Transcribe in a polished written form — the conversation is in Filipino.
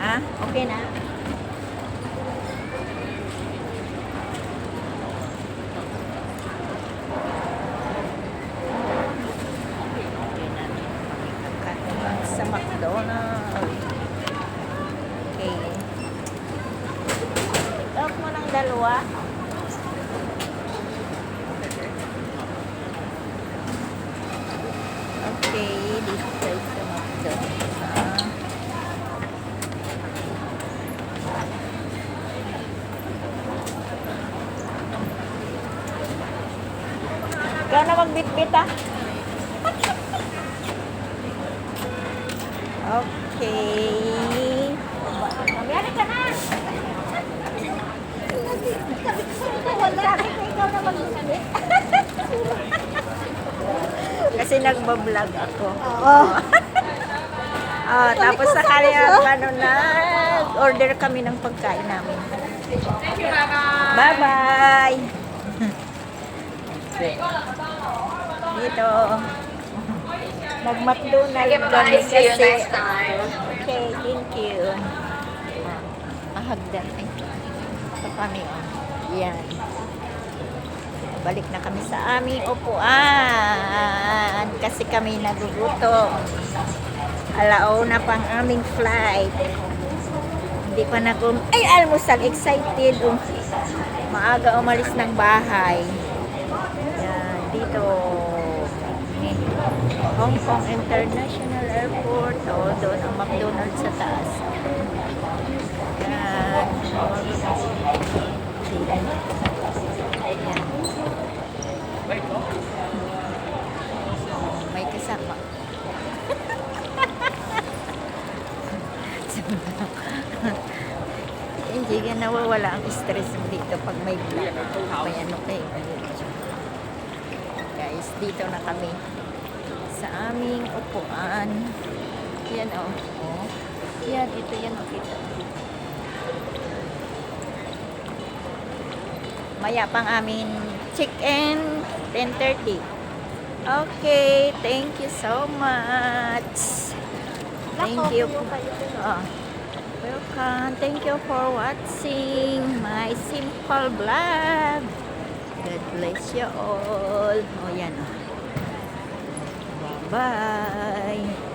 Ah, okay na. Sa McDonald's. Okay. Talk mo ng dalawa. Okay, dito tayo sa McDonald's. Ikaw na magbitbit ah. Okay. Mamiyari ka na. Ikaw na magbitbit. Kasi nagbablog ako. Oo. Oh, tapos sakali ano na, order kami ng pagkain namin. Thank you, bye-bye. Bye-bye. Dito. Nag-McDonald's kami See you kasi. next time. Okay, thank you. Mahagdan. Ay, ito kami. Yan. Balik na kami sa aming upuan kasi kami nagugutom. Alauna pang aming flight. Hindi pa ay, almusal. Excited. Maaga umalis ng bahay. Yan, dito. Hong Kong International Airport. O, doon ang McDonald's sa taas. Yan. Yan. May kasama. Hindi ka nawawala ang stress mo dito pag may vlog. May ano kayo. Guys, dito na kami sa aming upuan. Yan o. Oh. Yan, ito yan o. Kita. Maya pang amin check-in 10:30. Okay, thank you so much. Thank you. Welcome. Thank you for watching my simple vlog. God bless you all. Oh, yan. Bye-bye.